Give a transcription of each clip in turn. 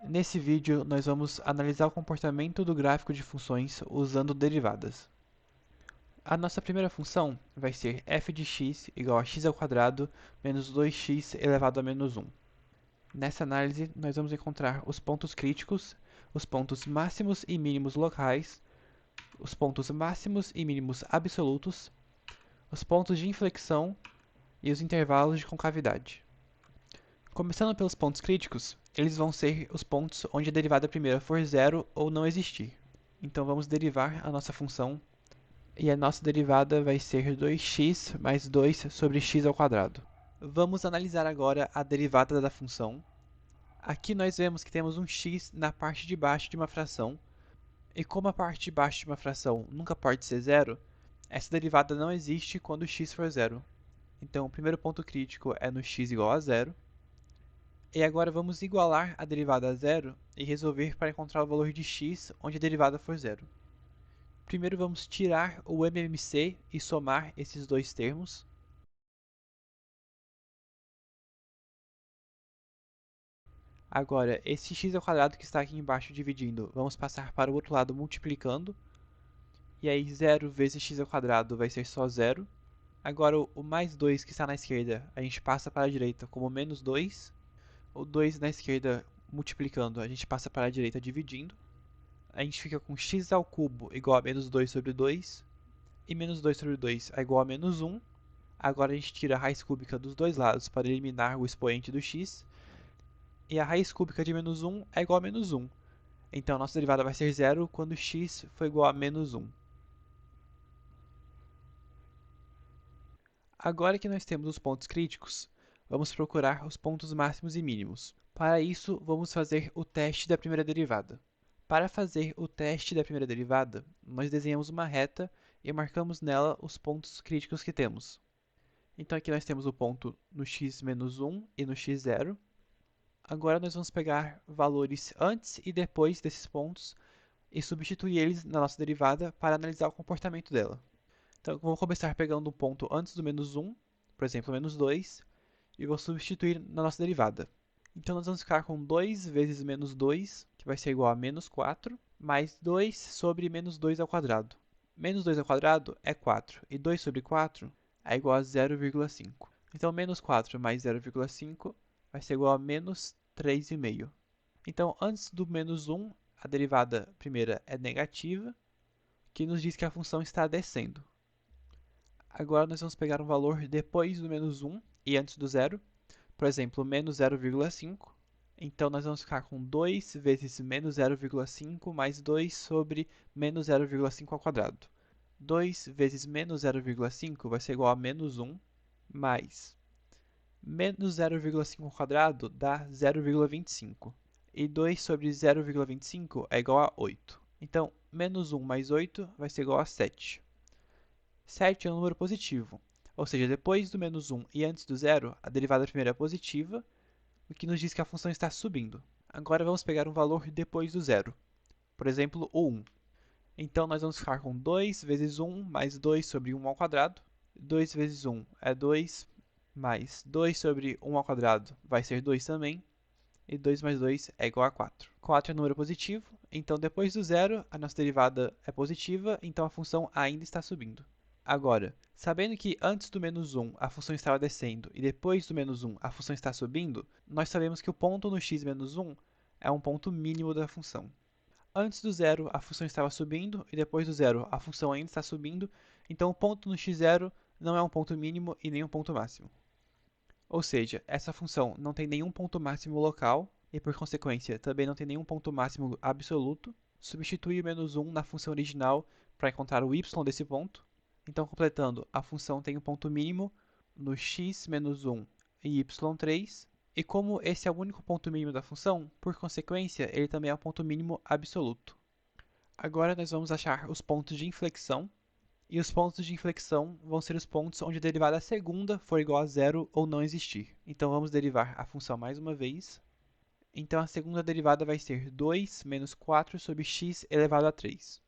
Nesse vídeo, nós vamos analisar o comportamento do gráfico de funções usando derivadas. A nossa primeira função vai ser f de x igual a x ao quadrado menos 2x elevado a menos 1. Nessa análise, nós vamos encontrar os pontos críticos, os pontos máximos e mínimos locais, os pontos máximos e mínimos absolutos, os pontos de inflexão e os intervalos de concavidade. Começando pelos pontos críticos, eles vão ser os pontos onde a derivada primeira for zero ou não existir. Então vamos derivar a nossa função e a nossa derivada vai ser 2x mais 2 sobre x ao quadrado. Vamos analisar agora a derivada da função. Aqui nós vemos que temos um x na parte de baixo de uma fração, e como a parte de baixo de uma fração nunca pode ser zero, essa derivada não existe quando x for zero. Então o primeiro ponto crítico é no x igual a zero. E agora vamos igualar a derivada a zero e resolver para encontrar o valor de x onde a derivada for zero. Primeiro vamos tirar o MMC e somar esses dois termos. Agora, esse x ao quadrado que está aqui embaixo dividindo, vamos passar para o outro lado multiplicando. E aí 0 vezes x ao quadrado vai ser só 0. Agora o mais 2 que está na esquerda, a gente passa para a direita como menos 2. O 2 na esquerda multiplicando, a gente passa para a direita dividindo. A gente fica com x ao cubo igual a menos 2 sobre 2. E menos 2 sobre 2 é igual a menos 1. Agora a gente tira a raiz cúbica dos dois lados para eliminar o expoente do x. E a raiz cúbica de menos 1 é igual a menos 1. Então a nossa derivada vai ser zero quando x for igual a menos 1. Agora que nós temos os pontos críticos, vamos procurar os pontos máximos e mínimos. Para isso, vamos fazer o teste da primeira derivada. Para fazer o teste da primeira derivada, nós desenhamos uma reta e marcamos nela os pontos críticos que temos. Então aqui nós temos o ponto no x menos 1 e no x 0. Agora nós vamos pegar valores antes e depois desses pontos e substituir eles na nossa derivada para analisar o comportamento dela. Então vou começar pegando um ponto antes do menos 1, por exemplo, menos 2, e vou substituir na nossa derivada. Então nós vamos ficar com 2 vezes menos 2, que vai ser igual a menos 4, mais 2 sobre menos 2 ao quadrado. Menos 2 ao quadrado é 4, e 2 sobre 4 é igual a 0,5. Então menos 4 mais 0,5 vai ser igual a menos 3,5. Então antes do menos 1, a derivada primeira é negativa, que nos diz que a função está descendo. Agora nós vamos pegar um valor depois do menos 1 e antes do zero. Por exemplo, menos 0,5. Então, nós vamos ficar com 2 vezes menos 0,5 mais 2 sobre menos 0,5 ao quadrado. 2 vezes menos 0,5 vai ser igual a menos 1, mais menos 0,5 ao quadrado dá 0,25. E 2 sobre 0,25 é igual a 8. Então, menos 1 mais 8 vai ser igual a 7. 7 é um número positivo, ou seja, depois do menos 1 e antes do zero, a derivada primeira é positiva, o que nos diz que a função está subindo. Agora vamos pegar um valor depois do zero, por exemplo, o 1. Então nós vamos ficar com 2 vezes 1 mais 2 sobre 1 ao quadrado. 2 vezes 1 é 2, mais 2 sobre 1 ao quadrado vai ser 2 também. E 2 mais 2 é igual a 4. 4 é um número positivo, então depois do zero, a nossa derivada é positiva, então a função ainda está subindo. Agora, sabendo que antes do menos 1 a função estava descendo e depois do menos 1 a função está subindo, nós sabemos que o ponto no x menos 1 é um ponto mínimo da função. Antes do zero a função estava subindo e depois do zero a função ainda está subindo, então o ponto no x0 não é um ponto mínimo e nem um ponto máximo. Ou seja, essa função não tem nenhum ponto máximo local e, por consequência, também não tem nenhum ponto máximo absoluto. Substitui o menos 1 na função original para encontrar o y desse ponto. Então, completando, a função tem um ponto mínimo no x menos 1 e y3. E como esse é o único ponto mínimo da função, por consequência, ele também é o ponto mínimo absoluto. Agora nós vamos achar os pontos de inflexão. E os pontos de inflexão vão ser os pontos onde a derivada segunda for igual a zero ou não existir. Então vamos derivar a função mais uma vez. Então a segunda derivada vai ser 2 menos 4 sobre x elevado a 3.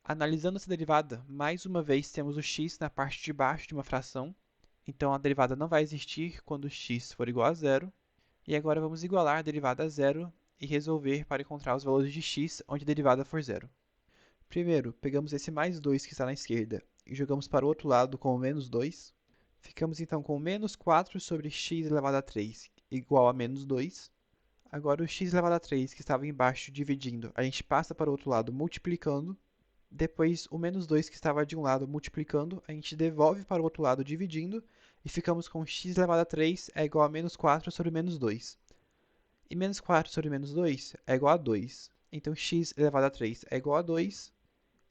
Analisando essa derivada, mais uma vez temos o x na parte de baixo de uma fração. Então a derivada não vai existir quando x for igual a zero. E agora vamos igualar a derivada a zero e resolver para encontrar os valores de x onde a derivada for zero. Primeiro, pegamos esse mais 2 que está na esquerda e jogamos para o outro lado com o menos 2. Ficamos então com menos 4 sobre x elevado a 3 igual a menos 2. Agora o x elevado a 3 que estava embaixo dividindo, a gente passa para o outro lado multiplicando. Depois o menos 2 que estava de um lado multiplicando, a gente devolve para o outro lado dividindo. E ficamos com x elevado a 3 é igual a menos 4 sobre menos 2. E menos 4 sobre menos 2 é igual a 2. Então x elevado a 3 é igual a 2.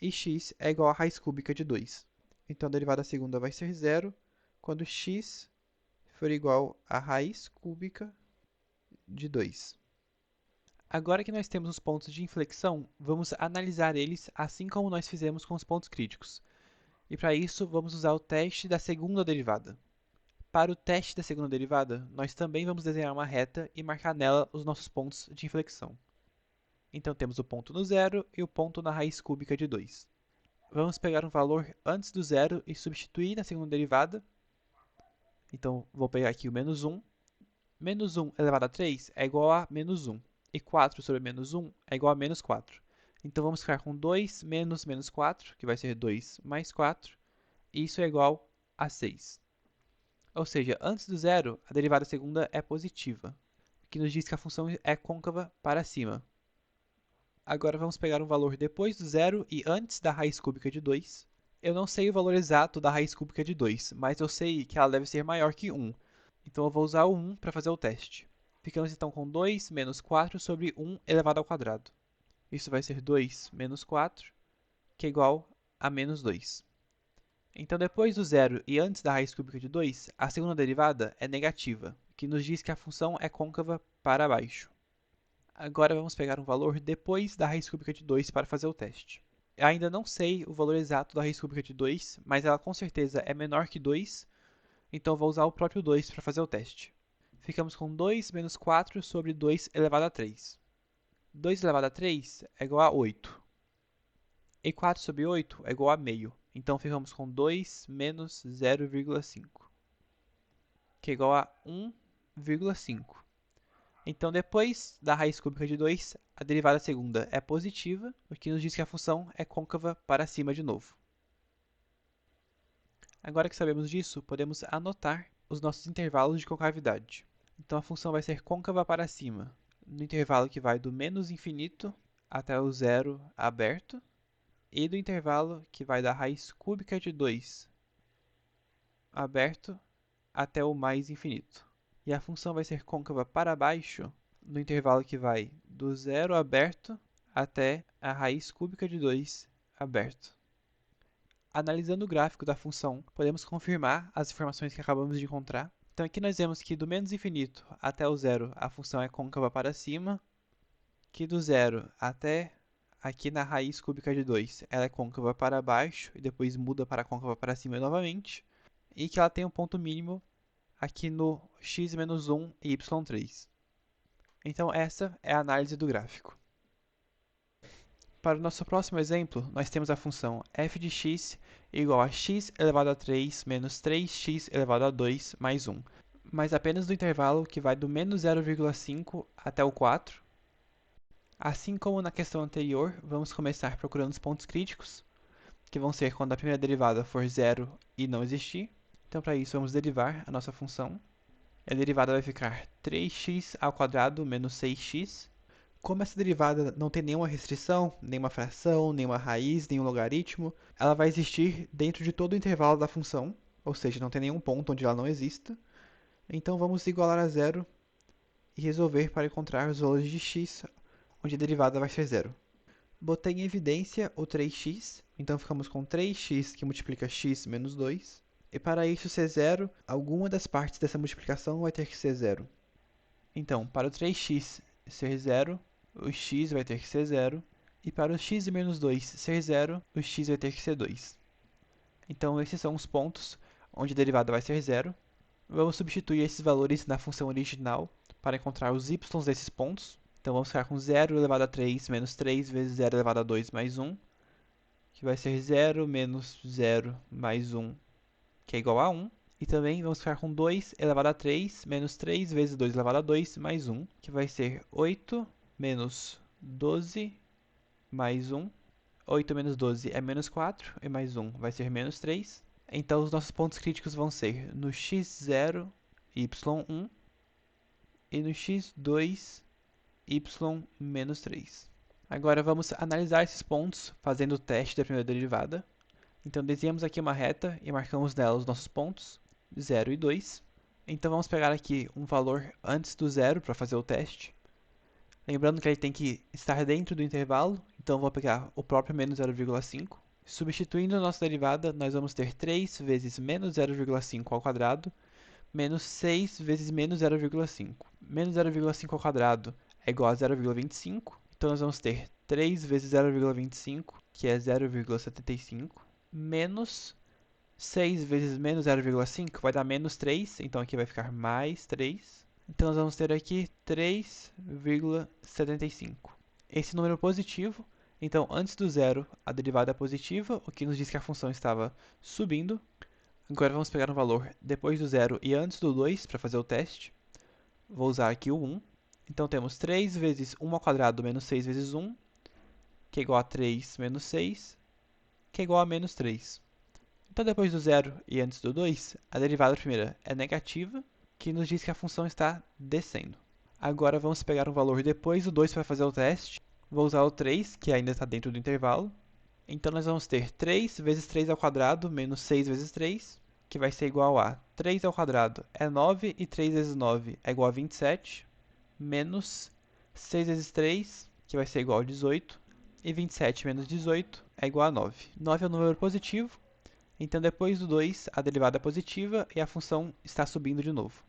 E x é igual a raiz cúbica de 2. Então a derivada segunda vai ser zero quando x for igual a raiz cúbica de 2. Agora que nós temos os pontos de inflexão, vamos analisar eles assim como nós fizemos com os pontos críticos. E para isso, vamos usar o teste da segunda derivada. Para o teste da segunda derivada, nós também vamos desenhar uma reta e marcar nela os nossos pontos de inflexão. Então temos o ponto no zero e o ponto na raiz cúbica de 2. Vamos pegar um valor antes do zero e substituir na segunda derivada. Então vou pegar aqui o menos 1. Menos 1 elevado a 3 é igual a menos 1. E 4 sobre menos 1 é igual a menos 4. Então vamos ficar com 2 menos menos 4, que vai ser 2 mais 4. E isso é igual a 6. Ou seja, antes do zero, a derivada segunda é positiva, o que nos diz que a função é côncava para cima. Agora vamos pegar um valor depois do zero e antes da raiz cúbica de 2. Eu não sei o valor exato da raiz cúbica de 2, mas eu sei que ela deve ser maior que 1. Então eu vou usar o 1 para fazer o teste. Ficamos então com 2 menos 4 sobre 1 elevado ao quadrado. Isso vai ser 2 menos 4, que é igual a menos 2. Então, depois do zero e antes da raiz cúbica de 2, a segunda derivada é negativa, o que nos diz que a função é côncava para baixo. Agora vamos pegar um valor depois da raiz cúbica de 2 para fazer o teste. Eu ainda não sei o valor exato da raiz cúbica de 2, mas ela com certeza é menor que 2, então vou usar o próprio 2 para fazer o teste. Ficamos com 2 menos 4 sobre 2 elevado a 3. 2 elevado a 3 é igual a 8. E 4 sobre 8 é igual a meio. Então ficamos com 2 menos 0,5, que é igual a 1,5. Então, depois da raiz cúbica de 2, a derivada segunda é positiva, o que nos diz que a função é côncava para cima de novo. Agora que sabemos disso, podemos anotar os nossos intervalos de concavidade. Então, a função vai ser côncava para cima no intervalo que vai do menos infinito até o zero aberto, e do intervalo que vai da raiz cúbica de 2 aberto até o mais infinito. E a função vai ser côncava para baixo no intervalo que vai do zero aberto até a raiz cúbica de 2 aberto. Analisando o gráfico da função, podemos confirmar as informações que acabamos de encontrar. Então aqui nós vemos que do menos infinito até o zero a função é côncava para cima, que do zero até aqui na raiz cúbica de 2 ela é côncava para baixo e depois muda para côncava para cima novamente, e que ela tem um ponto mínimo aqui no x menos 1 e y3. Então essa é a análise do gráfico. Para o nosso próximo exemplo, nós temos a função f de x igual a x elevado a 3 menos 3x elevado a 2 mais 1, mas apenas do intervalo que vai do menos 0,5 até o 4. Assim como na questão anterior, vamos começar procurando os pontos críticos, que vão ser quando a primeira derivada for zero e não existir. Então, para isso, vamos derivar a nossa função. A derivada vai ficar 3x ao quadrado menos 6x. Como essa derivada não tem nenhuma restrição, nenhuma fração, nenhuma raiz, nenhum logaritmo, ela vai existir dentro de todo o intervalo da função, ou seja, não tem nenhum ponto onde ela não exista. Então, vamos igualar a zero e resolver para encontrar os valores de x, onde a derivada vai ser zero. Botei em evidência o 3x, então ficamos com 3x que multiplica x menos 2. E para isso ser zero, alguma das partes dessa multiplicação vai ter que ser zero. Então, para o 3x ser zero, o x vai ter que ser zero. E para o x menos 2 ser zero, o x vai ter que ser 2. Então, esses são os pontos onde a derivada vai ser zero. Vamos substituir esses valores na função original para encontrar os y desses pontos. Então, vamos ficar com 0 elevado a 3 menos 3 vezes 0 elevado a 2 mais 1, que vai ser 0 menos 0 mais 1, que é igual a 1. E também vamos ficar com 2 elevado a 3 menos 3 vezes 2 elevado a 2 mais 1, que vai ser 8 menos 12 mais 1. 8 menos 12 é menos 4, e mais 1 vai ser menos 3. Então, os nossos pontos críticos vão ser no x0, y1, e no x2, y menos 3. Agora, vamos analisar esses pontos fazendo o teste da primeira derivada. Então, desenhamos aqui uma reta e marcamos nela os nossos pontos, 0 e 2. Então, vamos pegar aqui um valor antes do zero para fazer o teste. Lembrando que ele tem que estar dentro do intervalo, então vou pegar o próprio menos 0,5. Substituindo a nossa derivada, nós vamos ter 3 vezes menos 0,5 ao quadrado, menos 6 vezes menos 0,5. Menos 0,5 ao quadrado é igual a 0,25, então nós vamos ter 3 vezes 0,25, que é 0,75, menos 6 vezes menos 0,5 vai dar menos 3, então aqui vai ficar mais 3. Então, nós vamos ter aqui 3,75. Esse número positivo, então, antes do zero, a derivada é positiva, o que nos diz que a função estava subindo. Agora, vamos pegar um valor depois do zero e antes do 2 para fazer o teste. Vou usar aqui o 1. Então, temos 3 vezes 1 ao quadrado menos 6 vezes 1, que é igual a 3 menos 6, que é igual a menos 3. Então, depois do zero e antes do 2, a derivada primeira é negativa, que nos diz que a função está descendo. Agora vamos pegar um valor depois do 2 para fazer o teste. Vou usar o 3, que ainda está dentro do intervalo. Então nós vamos ter 3 vezes 3 ao quadrado menos 6 vezes 3, que vai ser igual a 3 ao quadrado é 9 e 3 vezes 9 é igual a 27, menos 6 vezes 3, que vai ser igual a 18, e 27 menos 18 é igual a 9. 9 é um número positivo, então depois do 2 a derivada é positiva e a função está subindo de novo.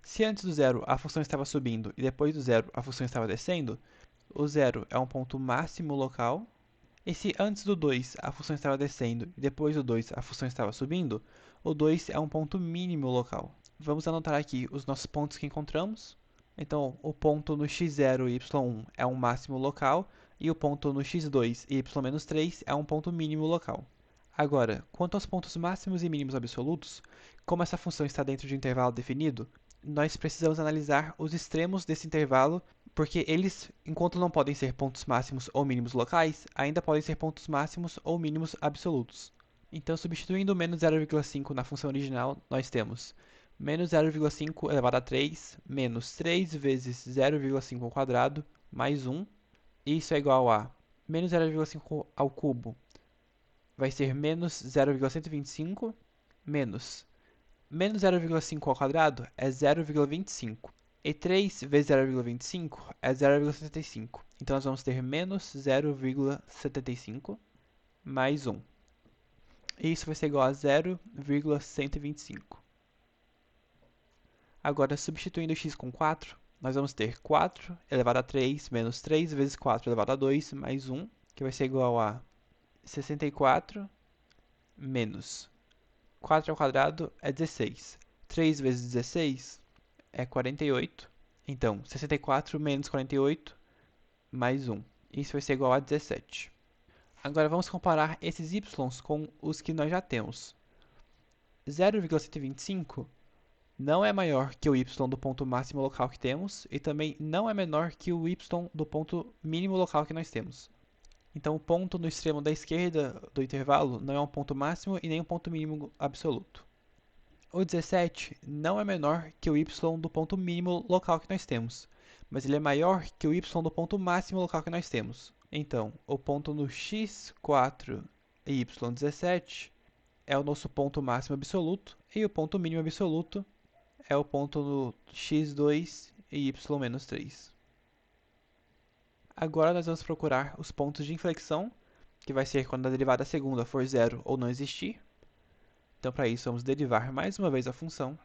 Se antes do zero a função estava subindo e depois do zero a função estava descendo, o zero é um ponto máximo local. E se antes do 2 a função estava descendo e depois do 2 a função estava subindo, o 2 é um ponto mínimo local. Vamos anotar aqui os nossos pontos que encontramos. Então, o ponto no x0 e y1 é um máximo local, e o ponto no x2 e y-3 é um ponto mínimo local. Agora, quanto aos pontos máximos e mínimos absolutos, como essa função está dentro de um intervalo definido, nós precisamos analisar os extremos desse intervalo, porque eles, enquanto não podem ser pontos máximos ou mínimos locais, ainda podem ser pontos máximos ou mínimos absolutos. Então, substituindo o menos 0,5 na função original, nós temos menos 0,5 elevado a 3, menos 3 vezes 0,5 ao quadrado, mais 1. Isso é igual a menos 0,5 ao cubo, vai ser menos 0,125, menos 0,5 ao quadrado é 0,25. E 3 vezes 0,25 é 0,75. Então, nós vamos ter menos 0,75 mais 1. E isso vai ser igual a 0,125. Agora, substituindo x com 4, nós vamos ter 4 elevado a 3 menos 3 vezes 4 elevado a 2 mais 1, que vai ser igual a 64 menos 4 ao quadrado é 16. 3 vezes 16 é 48. Então, 64 menos 48 mais 1. Isso vai ser igual a 17. Agora, vamos comparar esses y com os que nós já temos. 0,125 não é maior que o y do ponto máximo local que temos e também não é menor que o y do ponto mínimo local que nós temos. Então, o ponto no extremo da esquerda do intervalo não é um ponto máximo e nem um ponto mínimo absoluto. O 17 não é menor que o y do ponto mínimo local que nós temos, mas ele é maior que o y do ponto máximo local que nós temos. Então, o ponto no x4 e y17 é o nosso ponto máximo absoluto, e o ponto mínimo absoluto é o ponto no x2 e y-3. Agora nós vamos procurar os pontos de inflexão, que vai ser quando a derivada segunda for zero ou não existir. Então, para isso, vamos derivar mais uma vez a função.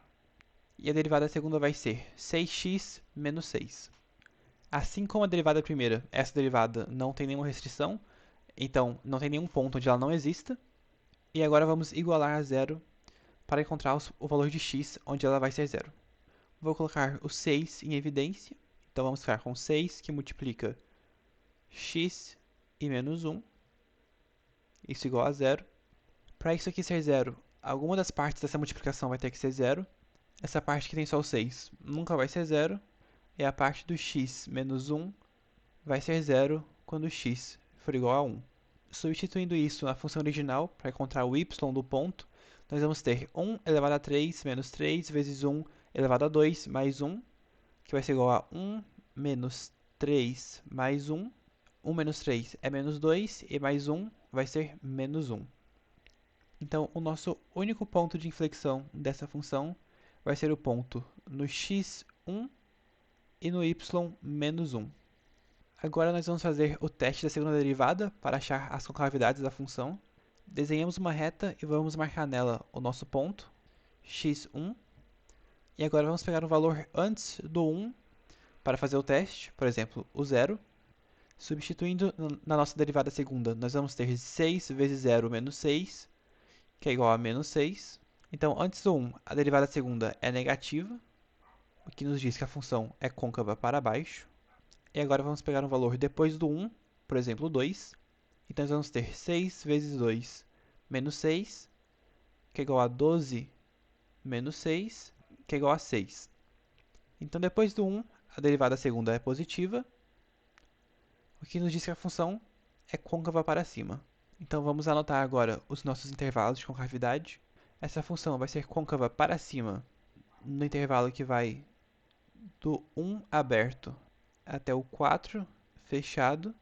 E a derivada segunda vai ser 6x menos 6. Assim como a derivada primeira, essa derivada não tem nenhuma restrição, então não tem nenhum ponto onde ela não exista. E agora vamos igualar a zero para encontrar o valor de x onde ela vai ser zero. Vou colocar o 6 em evidência. Então, vamos ficar com 6 que multiplica x e menos 1. Isso igual a zero. Para isso aqui ser zero, alguma das partes dessa multiplicação vai ter que ser zero. Essa parte que tem só o 6 nunca vai ser zero. E a parte do x menos 1 vai ser zero quando x for igual a 1. Substituindo isso na função original, para encontrar o y do ponto, nós vamos ter 1 elevado a 3 menos 3 vezes 1 elevado a 2 mais 1, que vai ser igual a 1 menos 3 mais 1. 1 menos 3 é menos 2 e mais 1 vai ser menos 1. Então, o nosso único ponto de inflexão dessa função vai ser o ponto no x1 e no y menos 1. Agora nós vamos fazer o teste da segunda derivada para achar as concavidades da função. Desenhamos uma reta e vamos marcar nela o nosso ponto, x1. E agora vamos pegar um valor antes do 1 para fazer o teste, por exemplo, o 0. Substituindo na nossa derivada segunda, nós vamos ter 6 vezes 0 menos 6, que é igual a menos 6. Então, antes do 1, a derivada segunda é negativa, o que nos diz que a função é côncava para baixo. E agora vamos pegar um valor depois do 1, por exemplo, 2. Então, nós vamos ter 6 vezes 2 menos 6, que é igual a 12 menos 6, que é igual a 6. Então, depois do 1, a derivada segunda é positiva, o que nos diz que a função é côncava para cima. Então, vamos anotar agora os nossos intervalos de concavidade. Essa função vai ser côncava para cima no intervalo que vai do 1 aberto até o 4 fechado,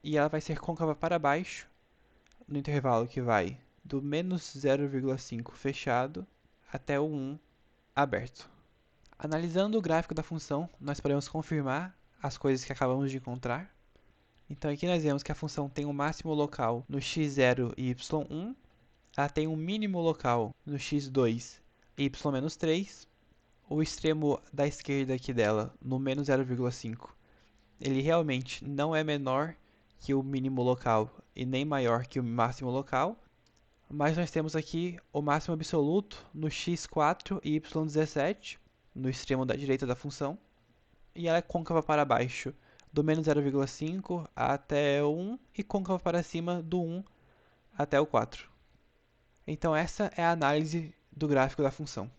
e ela vai ser côncava para baixo no intervalo que vai do menos 0,5 fechado até o 1 aberto. Analisando o gráfico da função, nós podemos confirmar as coisas que acabamos de encontrar. Então aqui nós vemos que a função tem um máximo local no x0 e y1, ela tem um mínimo local no x2 e y-3, o extremo da esquerda aqui dela, no menos 0,5, ele realmente não é menor que o mínimo local e nem maior que o máximo local, mas nós temos aqui o máximo absoluto no x4 e y17, no extremo da direita da função, e ela é côncava para baixo do menos 0,5 até o 1 e côncava para cima do 1 até o 4. Então essa é a análise do gráfico da função.